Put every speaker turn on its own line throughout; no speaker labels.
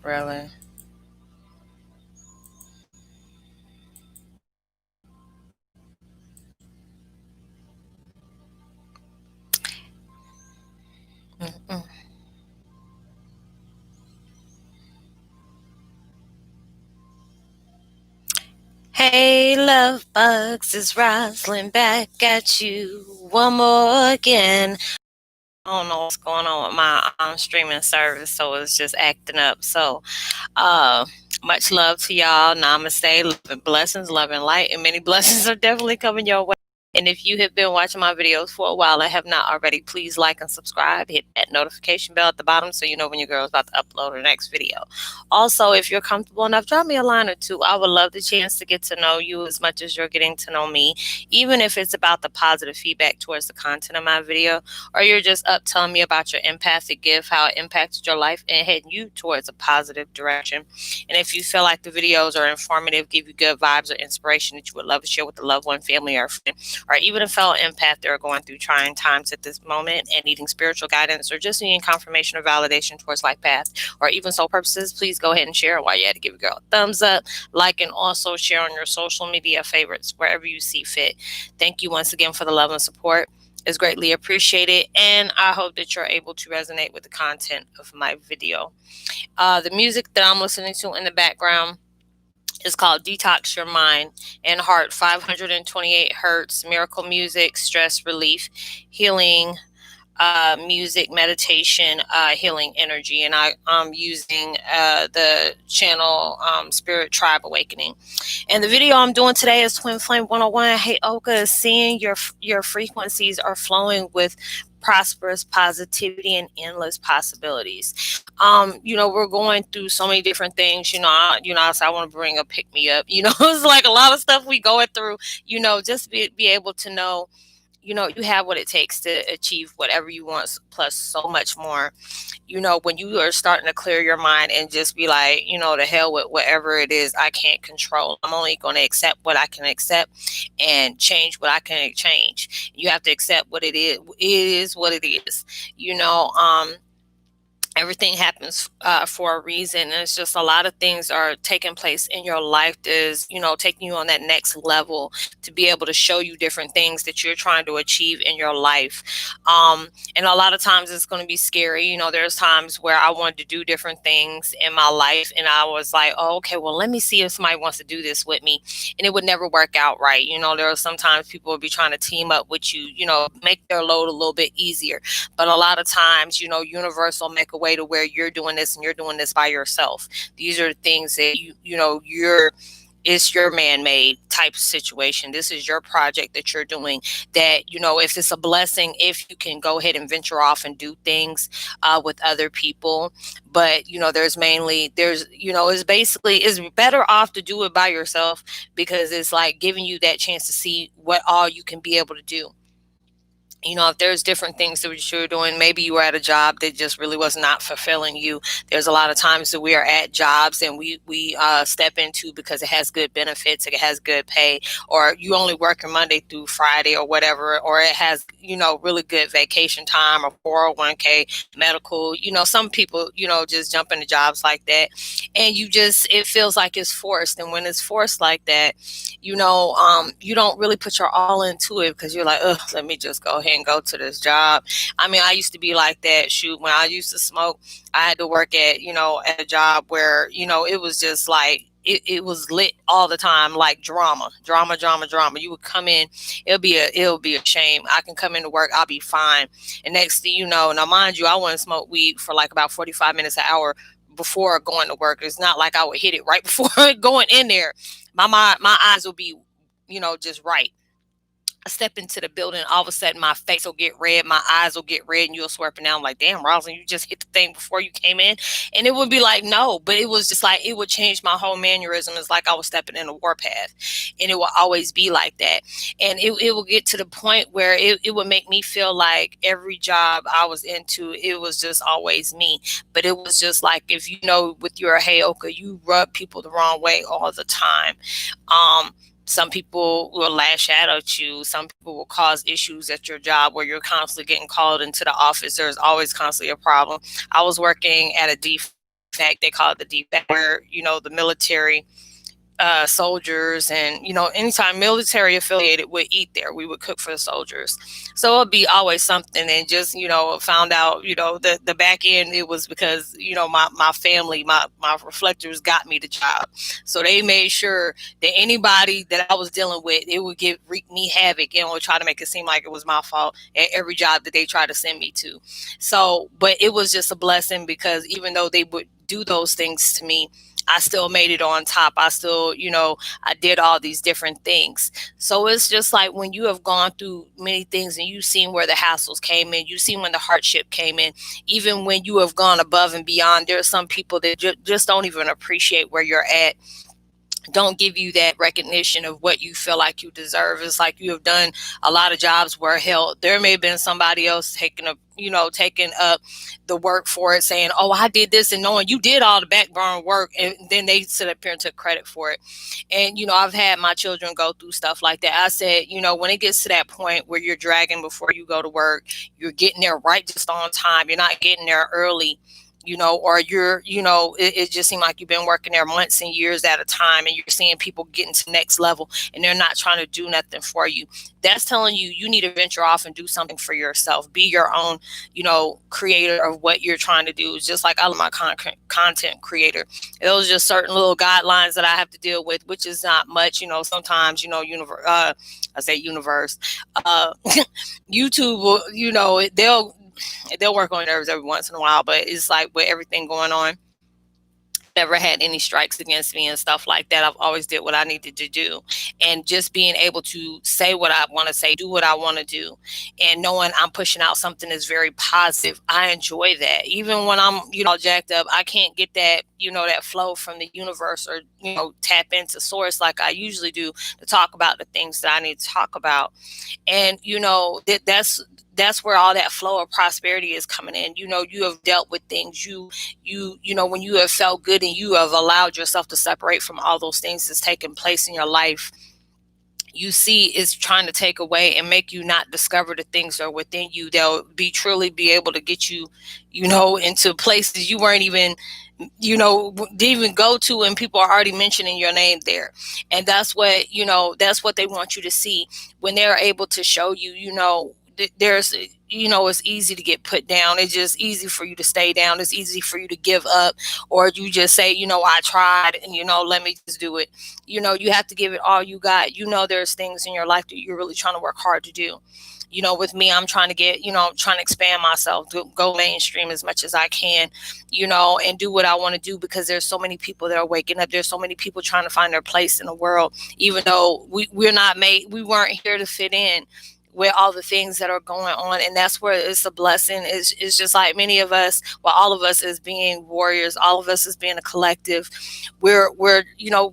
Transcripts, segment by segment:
Really? Mm-mm. Hey, love bugs, it's Roslynn back at you one more again. I don't know what's going on with my streaming service, so it's just acting up. So, uh, much love to y'all. Namaste, love and blessings, love and light, and many blessings are definitely coming your way. And if you have been watching my videos for a while and have not already, please like and subscribe. Hit that notification bell at the bottom so you know when your girl is about to upload her next video. Also, if you're comfortable enough, drop me a line or two. I would love the chance to get to know you as much as you're getting to know me, even if it's about the positive feedback towards the content of my video, or you're just up telling me about your empathic gift, how it impacted your life, and heading you towards a positive direction. And if you feel like the videos are informative, give you good vibes or inspiration that you would love to share with a loved one, family, or friend, or even a fellow empath that are going through trying times at this moment and needing spiritual guidance or just needing confirmation or validation towards life path, or even soul purposes, please go ahead and share. While you had to give a girl a thumbs up, like, and also share on your social media favorites wherever you see fit. Thank you once again for the love and support. It's greatly appreciated, and I hope that you're able to resonate with the content of my video. The music that I'm listening to in the background is called Detox Your Mind and Heart, 528 Hertz, Miracle Music, Stress Relief, Healing Music, Meditation, Healing Energy. And I'm using the channel Spirit Tribe Awakening. And the video I'm doing today is Twin Flame 101. Heyokas, seeing your frequencies are flowing with prosperous positivity and endless possibilities. We're going through so many different things. So I want to bring a pick me up. It's like a lot of stuff we going through. Just be able to know, you have what it takes to achieve whatever you want, plus so much more. When you are starting to clear your mind and just be like, to hell with whatever it is I can't control. I'm only going to accept what I can accept and change what I can change. You have to accept what it is. It is what it is. Everything happens for a reason, and it's just a lot of things are taking place in your life that is taking you on that next level to be able to show you different things that you're trying to achieve in your life. And a lot of times it's going to be scary. There's times where I wanted to do different things in my life, and I was like, oh, okay, well, let me see if somebody wants to do this with me, and it would never work out right. There are sometimes people would be trying to team up with you, make their load a little bit easier. But a lot of times, universe will make a way to where you're doing this and you're doing this by yourself. These are things that it's your man-made type situation. This is your project that you're doing, that if it's a blessing if you can go ahead and venture off and do things with other people. But it's better off to do it by yourself, because it's like giving you that chance to see what all you can be able to do. If there's different things that you're doing, maybe you were at a job that just really was not fulfilling you. There's a lot of times that we are at jobs and we step into because it has good benefits, it has good pay, or you only working Monday through Friday or whatever, or it has, really good vacation time or 401k, medical. Some people, just jump into jobs like that, and it feels like it's forced. And when it's forced like that, you don't really put your all into it, because you're like, oh, let me just go ahead and go to this job. I mean, I used to be like that. Shoot, when I used to smoke, I had to work at a job where, it was just like, it was lit all the time, like drama. You would come in, it'll be a shame. I can come into work, I'll be fine. And next thing you know, now mind you, I wouldn't smoke weed for like about 45 minutes, an hour before going to work. It's not like I would hit it right before going in there. My eyes will be, just right. I step into the building, all of a sudden my face will get red, my eyes will get red, and you'll swear up and down. I'm like, damn, Roslynn, you just hit the thing before you came in. And it would be like, no, but it was just like, it would change my whole mannerism. It's like I was stepping in a warpath, and it will always be like that. And it will get to the point where it would make me feel like every job I was into, it was just always me. But it was just like, if with your Heyoka, you rub people the wrong way all the time. Some people will lash out at you. Some people will cause issues at your job where you're constantly getting called into the office. There's always constantly a problem. I was working at a DFAC. They call it the DFAC, where, the military soldiers, and anytime military affiliated would eat there, we would cook for the soldiers. So it'd be always something. And just found out, the back end, it was because my family, my reflectors got me the job. So they made sure that anybody that I was dealing with, it would wreak me havoc and would try to make it seem like it was my fault at every job that they tried to send me to. So, but it was just a blessing, because even though they would do those things to me, I still made it on top. I still, I did all these different things. So it's just like when you have gone through many things and you've seen where the hassles came in, you've seen when the hardship came in, even when you have gone above and beyond, there are some people that just don't even appreciate where you're at, don't give you that recognition of what you feel like you deserve. It's like you have done a lot of jobs where, hell, there may have been somebody else taking up the work for it, saying, oh, I did this, and knowing you did all the background work, and then they sit up here and took credit for it. And, I've had my children go through stuff like that. I said, when it gets to that point where you're dragging before you go to work, you're getting there right just on time, you're not getting there early, or you're, it just seemed like you've been working there months and years at a time, and you're seeing people getting to the next level and they're not trying to do nothing for you. That's telling you, you need to venture off and do something for yourself. Be your own, creator of what you're trying to do. It's just like I love my content creator. Those are just certain little guidelines that I have to deal with, which is not much, sometimes, I say universe, YouTube will, they'll work on nerves every once in a while, but it's like with everything going on, never had any strikes against me and stuff like that. I've always did what I needed to do, and just being able to say what I want to say, do what I want to do, and knowing I'm pushing out something that's very positive. I enjoy that. Even when I'm, jacked up, I can't get that, that flow from the universe, or, tap into source like I usually do to talk about the things that I need to talk about. And, that's where all that flow of prosperity is coming in. You have dealt with things, when you have felt good and you have allowed yourself to separate from all those things that's taking place in your life, you see is trying to take away and make you not discover the things that are within you. They'll truly be able to get you, into places you weren't even, didn't even go to, and people are already mentioning your name there. And that's what, that's what they want you to see when they're able to show you, there's, it's easy to get put down. It's just easy for you to stay down. It's easy for you to give up, or you just say, I tried, and, let me just do it. You have to give it all you got. There's things in your life that you're really trying to work hard to do. With me, I'm trying to get, trying to expand myself, to go mainstream as much as I can, and do what I want to do, because there's so many people that are waking up. There's so many people trying to find their place in the world, even though we weren't here to fit in with all the things that are going on. And that's where it's a blessing. It's just like many of us, well, all of us as being warriors, all of us as being a collective, we're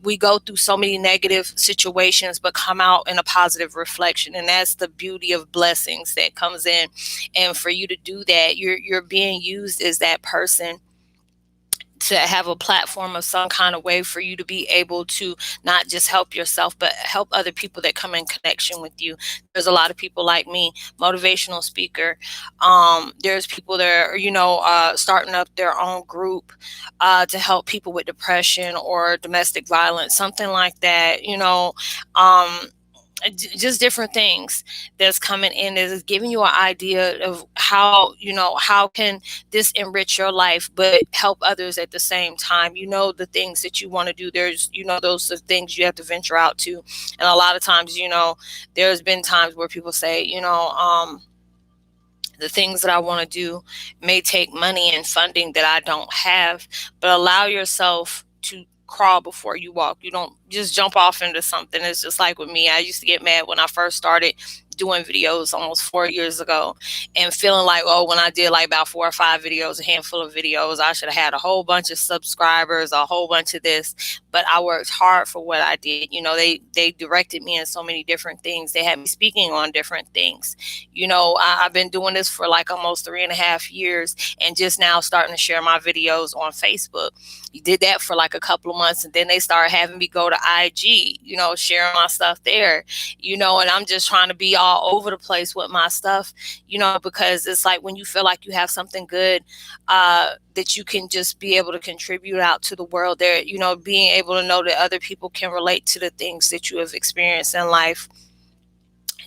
we go through so many negative situations, but come out in a positive reflection. And that's the beauty of blessings that comes in. And for you to do that, you're being used as that person to have a platform of some kind of way for you to be able to not just help yourself, but help other people that come in connection with you. There's a lot of people like me, motivational speaker. There's people that are, starting up their own group to help people with depression or domestic violence, something like that, just different things that's coming in, is giving you an idea of how can this enrich your life but help others at the same time. The things that you want to do, there's those are things you have to venture out to. And a lot of times, there's been times where people say, the things that I want to do may take money and funding that I don't have, but allow yourself to crawl before you walk. You don't just jump off into something. It's just like with me. I used to get mad when I first started doing videos almost 4 years ago, and feeling like, oh, when I did like about 4 or 5 videos, a handful of videos, I should have had a whole bunch of subscribers, a whole bunch of this. But I worked hard for what I did. They directed me in so many different things. They had me speaking on different things. I've been doing this for like almost 3.5 years, and just now starting to share my videos on Facebook. You did that for like a couple of months, and then they started having me go to IG, sharing my stuff there, and I'm just trying to be all all over the place with my stuff, because it's like when you feel like you have something good that you can just be able to contribute out to the world there, being able to know that other people can relate to the things that you have experienced in life,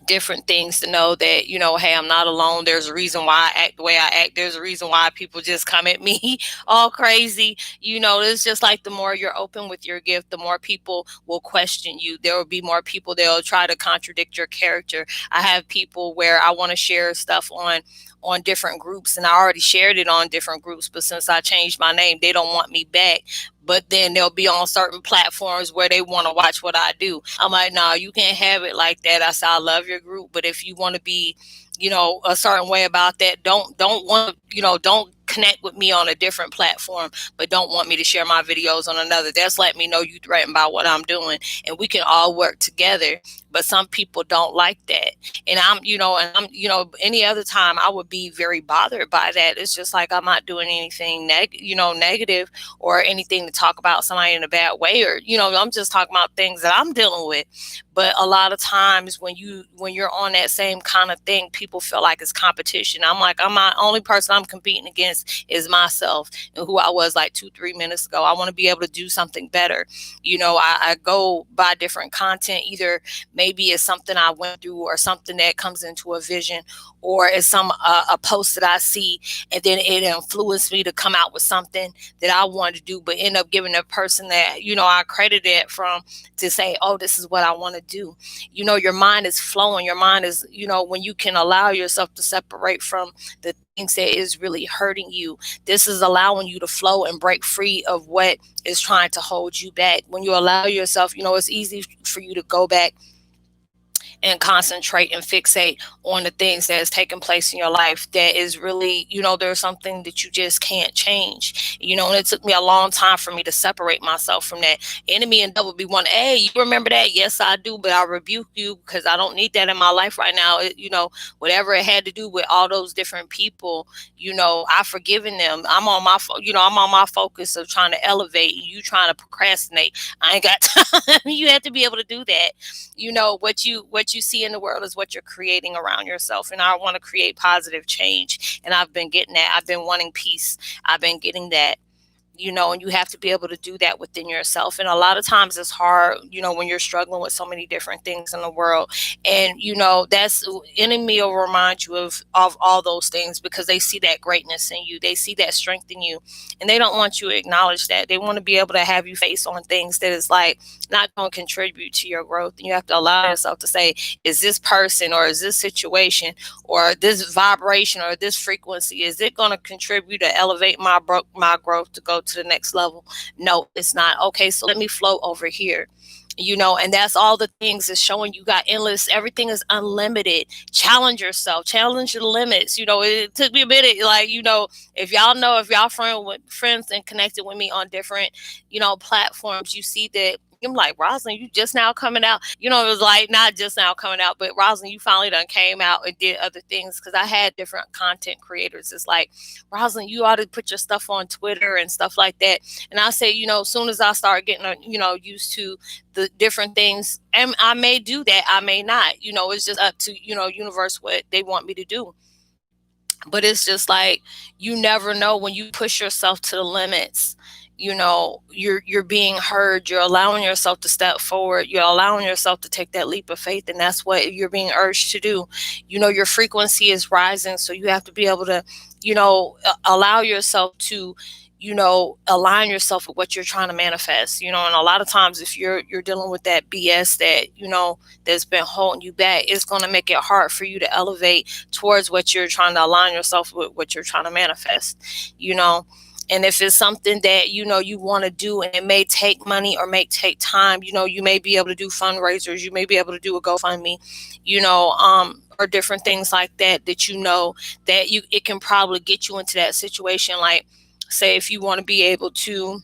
different things, to know that, hey, I'm not alone. There's a reason why I act the way I act. There's a reason why people just come at me all crazy. It's just like the more you're open with your gift, the more people will question you. There will be more people that will try to contradict your character. I have people where I want to share stuff on different groups, and I already shared it on different groups, but since I changed my name, they don't want me back. But then they'll be on certain platforms where they want to watch what I do. I'm like, no, you can't have it like that. I said, I love your group, but if you want to be, a certain way about that, don't want, don't connect with me on a different platform, but don't want me to share my videos on another. That's let me know you threatened by what I'm doing, and we can all work together. But some people don't like that. And any other time I would be very bothered by that. It's just like, I'm not doing anything negative or anything to talk about somebody in a bad way, or, I'm just talking about things that I'm dealing with. But a lot of times when you're on that same kind of thing, people feel like it's competition. I'm like, I'm not, only person I'm competing against is myself and who I was like 2-3 minutes ago. I want to be able to do something better. I go by different content, either maybe it's something I went through or something that comes into a vision, or it's some a post that I see, and then it influenced me to come out with something that I wanted to do, but end up giving the person that I credited it from to say, oh, this is what I want to do. Your mind is flowing. Your mind is, when you can allow yourself to separate from the things that is really hurting you, this is allowing you to flow and break free of what is trying to hold you back. When you allow yourself, it's easy for you to go back and concentrate and fixate on the things that has taken place in your life that is really, there's something that you just can't change, and it took me a long time for me to separate myself from that. Enemy and devil be one. Hey, you remember that? Yes, I do, but I rebuke you because I don't need that in my life right now. Whatever it had to do with all those different people, I've forgiven them. I'm on my focus of trying to elevate, and you trying to procrastinate. I ain't got time. You have to be able to do that. What you see in the world is what you're creating around yourself. And I want to create positive change. And I've been getting that. I've been wanting peace. I've been getting that. And you have to be able to do that within yourself. And a lot of times it's hard, when you're struggling with so many different things in the world. And, that's enemy will remind you of all those things, because they see that greatness in you. They see that strength in you, and they don't want you to acknowledge that. They want to be able to have you face on things that is like not going to contribute to your growth. And you have to allow yourself to say, is this person or is this situation or this vibration or this frequency, is it going to contribute to elevate my growth to go to the next level? No, it's not. Okay, so let me flow over here. And that's all the things is showing you got endless, everything is unlimited. Challenge yourself, challenge your limits. It took me a minute, like, if y'all friends and connected with me on different, platforms, you see that I'm like, Roslynn, you just now coming out. It was like not just now coming out, but Roslynn, you finally done came out and did other things. Because I had different content creators. It's like, Roslynn, you ought to put your stuff on Twitter and stuff like that. And I say, as soon as I start getting, used to the different things, and I may do that, I may not. It's just up to, universe what they want me to do. But it's just like, you never know when you push yourself to the limits. You're being heard. You're allowing yourself to step forward. You're allowing yourself to take that leap of faith, and that's what you're being urged to do. Your frequency is rising, so you have to be able to, allow yourself to, align yourself with what you're trying to manifest. And a lot of times, if you're dealing with that BS that that's been holding you back, it's going to make it hard for you to elevate towards what you're trying to align yourself with, what you're trying to manifest. And if it's something that, you want to do, and it may take money or may take time, you may be able to do fundraisers. You may be able to do a GoFundMe, or different things like that, that it can probably get you into that situation. Like, say, if you want to be able to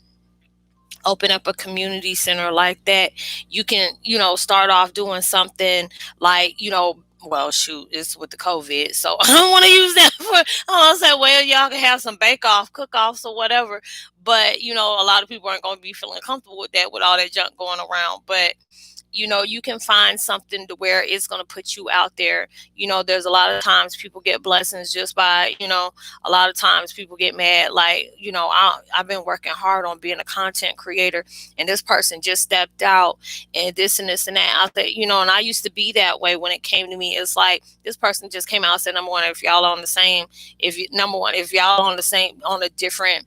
open up a community center like that, you can, start off doing something like, well, shoot, it's with the COVID, so I don't want to use that for, I don't say, well, y'all can have some bake-off, cook-offs or whatever, But, a lot of people aren't going to be feeling comfortable with that, with all that junk going around. But, you can find something to where it's going to put you out there. There's a lot of times people get blessings just by, a lot of times people get mad. Like, I've been working hard on being a content creator, and this person just stepped out and this and this and that out there, and I used to be that way when it came to me. It's like this person just came out and said, number one, if y'all on the same, if y'all on the same, on a different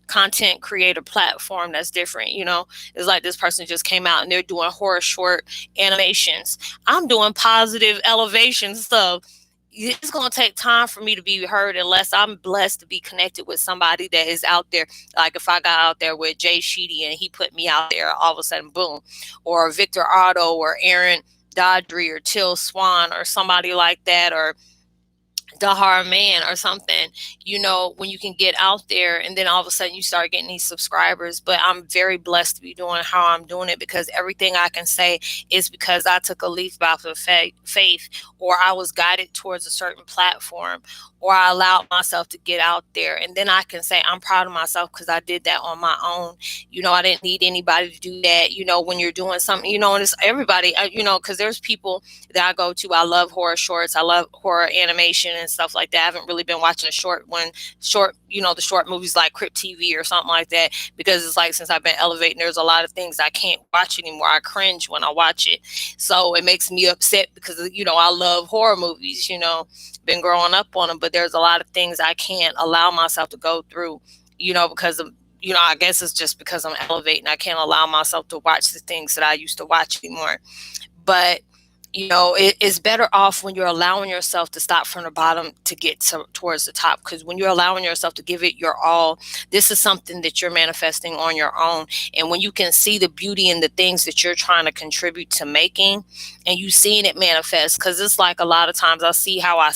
content creator platform that's different, it's like this person just came out and they're doing horror short animations. I'm doing positive elevation stuff. It's going to take time for me to be heard unless I'm blessed to be connected with somebody that is out there. Like if I got out there with Jay Sheedy and he put me out there, all of a sudden, boom. Or Victor Otto or Aaron Dodry or Till Swan or somebody like that, or Dahar Man or something, when you can get out there and then all of a sudden you start getting these subscribers. But I'm very blessed to be doing how I'm doing it, because everything I can say is because I took a leap out of faith, or I was guided towards a certain platform, or I allowed myself to get out there. And then I can say I'm proud of myself because I did that on my own. I didn't need anybody to do that. When you're doing something, and it's everybody, because there's people that I go to. I love horror shorts. I love horror animation and stuff like that. I haven't really been watching the short, the short movies like Crypt TV or something like that, because it's like since I've been elevating, there's a lot of things I can't watch anymore. I cringe when I watch it. So it makes me upset because, I love horror movies, been growing up on them, but there's a lot of things I can't allow myself to go through, because of, I guess it's just because I'm elevating. I can't allow myself to watch the things that I used to watch anymore. But it's better off when you're allowing yourself to stop from the bottom to get towards the top. Because when you're allowing yourself to give it your all, this is something that you're manifesting on your own. And when you can see the beauty in the things that you're trying to contribute to making, and you seeing it manifest, because it's like a lot of times I see how I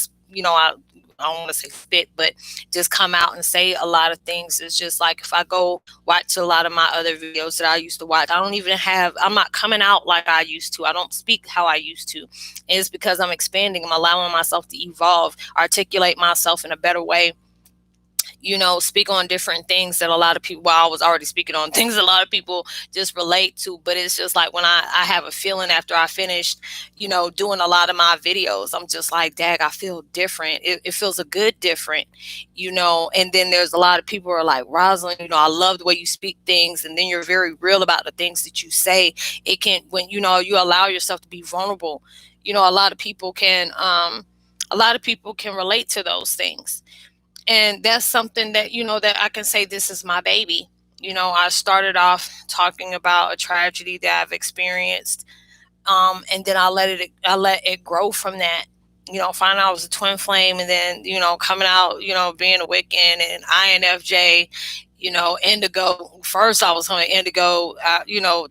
don't want to say spit, but just come out and say a lot of things. It's just like if I go watch a lot of my other videos that I used to watch, I'm not coming out like I used to. I don't speak how I used to. And it's because I'm expanding. I'm allowing myself to evolve, articulate myself in a better way, speak on different things that a lot of people, I was already speaking on things a lot of people just relate to. But it's just like when I have a feeling after I finished, doing a lot of my videos, I'm just like, dag, I feel different. It feels a good different, and then there's a lot of people who are like, Roslynn, I love the way you speak things. And then you're very real about the things that you say. It can, when, you allow yourself to be vulnerable, a lot of people can relate to those things. And that's something that, that I can say, this is my baby. I started off talking about a tragedy that I've experienced. And then I let it grow from that, find out I was a twin flame, and then, coming out, being a Wiccan and INFJ, indigo. First I was on indigo,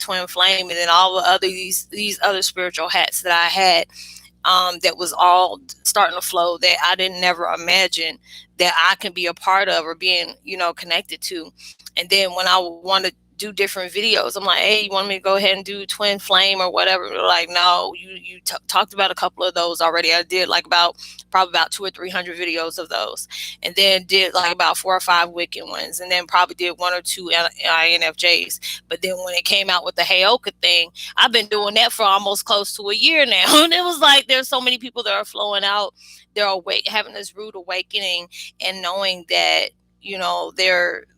twin flame, and then all the other, these other spiritual hats that I had. That was all starting to flow that I didn't never imagine that I can be a part of or being, connected to. And then when I want to do different videos, I'm like, hey, you want me to go ahead and do twin flame or whatever? They're like, no, you talked about a couple of those already. I did like probably about 200 or 300 videos of those, and then did like about 4 or 5 Wiccan ones, and then probably did 1 or 2 INFJs. But then when it came out with the Heyoka thing, I've been doing that for almost close to a year now. And it was like, there's so many people that are flowing out. They're awake, having this rude awakening, and knowing that,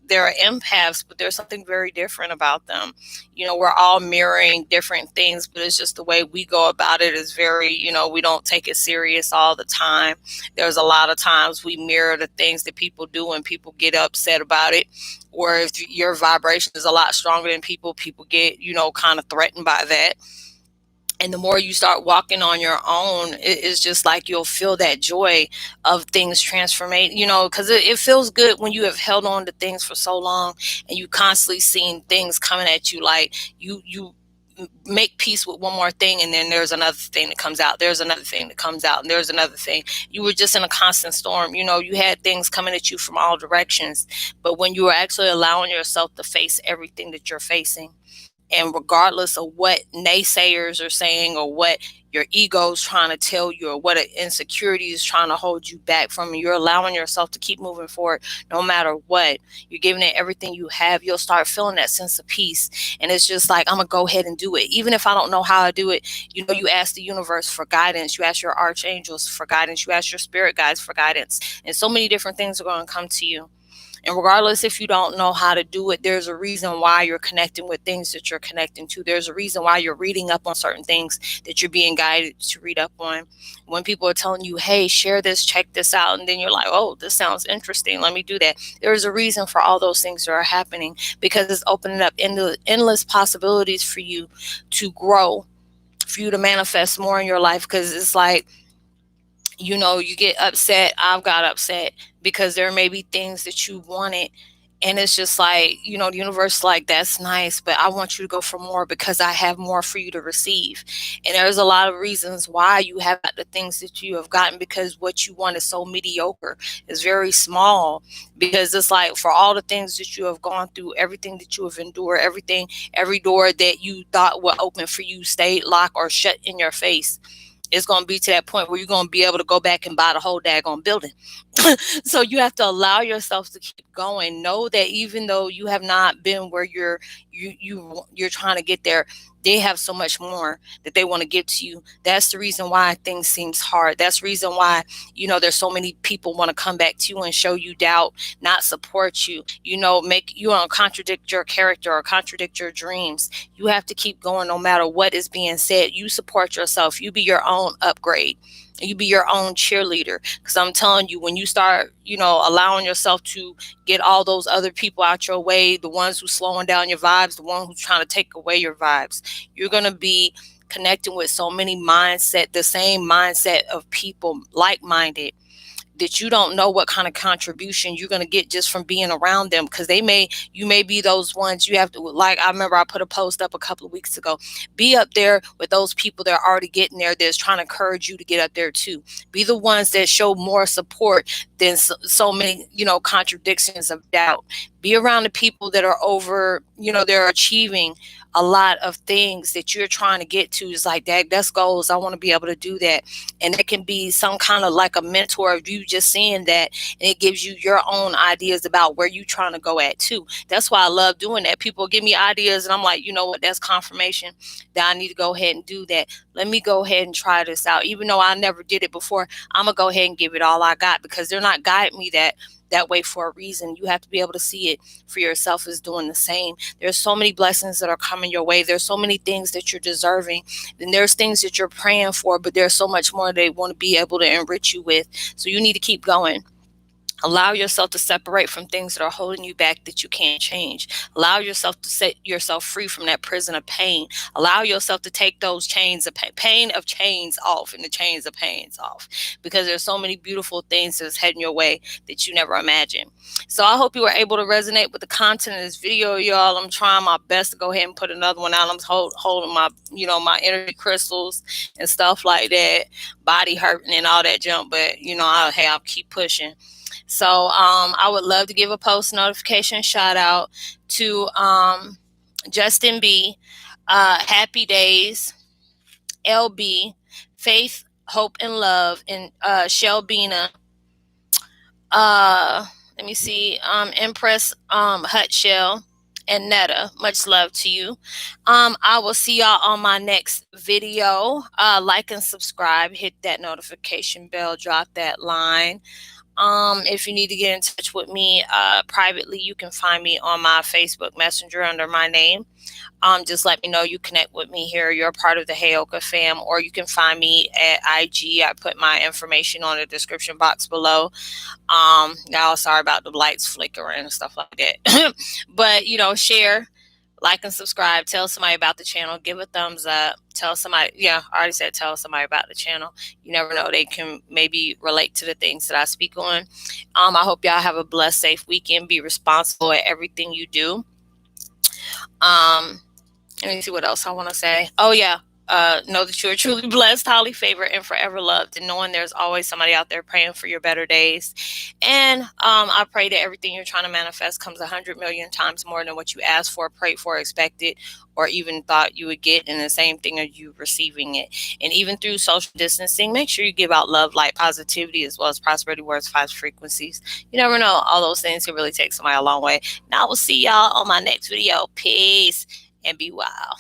they're empaths, but there's something very different about them. We're all mirroring different things, but it's just the way we go about it is very, we don't take it serious all the time. There's a lot of times we mirror the things that people do and people get upset about it. Or if your vibration is a lot stronger than people get, kind of threatened by that. And the more you start walking on your own, it's just like you'll feel that joy of things transforming, because it feels good when you have held on to things for so long and you constantly seeing things coming at you. Like you make peace with one more thing, and then there's another thing that comes out. There's another thing that comes out, and there's another thing. You were just in a constant storm. You had things coming at you from all directions. But when you are actually allowing yourself to face everything that you're facing, And regardless of what naysayers are saying, or what your ego's trying to tell you, or what an insecurity is trying to hold you back from, you're allowing yourself to keep moving forward no matter what. You're giving it everything you have. You'll start feeling that sense of peace. And it's just like, I'm going to go ahead and do it. Even if I don't know how to do it, you ask the universe for guidance. You ask your archangels for guidance. You ask your spirit guides for guidance. And so many different things are going to come to you. And regardless if you don't know how to do it, there's a reason why you're connecting with things that you're connecting to. There's a reason why you're reading up on certain things that you're being guided to read up on. When people are telling you, hey, share this, check this out, and then you're like, oh, this sounds interesting, let me do that. There's a reason for all those things that are happening, because it's opening up endless possibilities for you to grow, for you to manifest more in your life. Because it's like, you get upset. I've got upset because there may be things that you wanted. And it's just like, the universe is like, that's nice, but I want you to go for more because I have more for you to receive. And there's a lot of reasons why you have got the things that you have gotten, because what you want is so mediocre. It's very small, because it's like, for all the things that you have gone through, everything that you have endured, every door that you thought would open for you stayed locked or shut in your face. It's going to be to that point where you're going to be able to go back and buy the whole daggone building. So you have to allow yourself to keep going. Know that even though you have not been where you're trying to get there, they have so much more that they want to give to you. That's the reason why things seems hard. That's the reason why, there's so many people want to come back to you and show you doubt, not support you, make you contradict your character or contradict your dreams. You have to keep going no matter what is being said. You support yourself. You be your own upgrade. You be your own cheerleader. Because I'm telling you, when you start, allowing yourself to get all those other people out your way, the ones who's slowing down your vibes, the one who's trying to take away your vibes, you're going to be connecting with so many the same mindset of people, like-minded, that you don't know what kind of contribution you're going to get just from being around them. Because you may be those ones you have to, like, I remember I put a post up a couple of weeks ago, be up there with those people that are already getting there, that's trying to encourage you to get up there too. Be the ones that show more support than so many, contradictions of doubt. Be around the people that are they're achieving a lot of things that you're trying to get to. Is like, that's goals. I want to be able to do that. And it can be some kind of like a mentor of you just seeing that, and it gives you your own ideas about where you're trying to go at too. That's why I love doing that. People give me ideas and I'm like, you know what, that's confirmation that I need to go ahead and do that. Let me go ahead and try this out. Even though I never did it before, I'm gonna go ahead and give it all I got, because they're not guiding me that way for a reason. You have to be able to see it for yourself as doing the same. There's so many blessings that are coming your way. There's so many things that you're deserving, and there's things that you're praying for, but there's so much more they want to be able to enrich you with. So you need to keep going. Allow yourself to separate from things that are holding you back that you can't change. Allow yourself to set yourself free from that prison of pain. Allow yourself to take those chains of pain of chains off, and the chains of pains off, because there's so many beautiful things that's heading your way that you never imagined. So I hope you were able to resonate with the content of this video, y'all. I'm trying my best to go ahead and put another one out. I'm holding my, my energy crystals and stuff like that, body hurting and all that junk, but I'll keep pushing. So I would love to give a post notification shout out to Justin B, Happy Days, LB, Faith, Hope, and Love, and Shelbina. Let me see, Empress, Hut Shell, and Netta. Much love to you. I will see y'all on my next video. Like and subscribe, hit that notification bell, drop that line. If you need to get in touch with me privately, you can find me on my Facebook Messenger under my name. Just let me know you connect with me here. You're a part of the Heyoka fam, or you can find me at IG. I put my information on the description box below. Y'all, sorry about the lights flickering and stuff like that. But, share, like, and subscribe. Tell somebody about the channel. Give a thumbs up. Tell somebody, I already said tell somebody about the channel. You never know, they can maybe relate to the things that I speak on. I hope y'all have a blessed, safe weekend. Be responsible at everything you do. Let me see what else I want to say. Oh, yeah. Know that you are truly blessed, highly favored, and forever loved, and knowing there's always somebody out there praying for your better days. And I pray that everything you're trying to manifest comes 100 million times more than what you asked for, prayed for, expected, or even thought you would get. And the same thing are you receiving it. And even through social distancing, make sure you give out love, light, positivity, as well as prosperity words, five frequencies. You never know, all those things can really take somebody a long way. Now I will see y'all on my next video. Peace and be wild.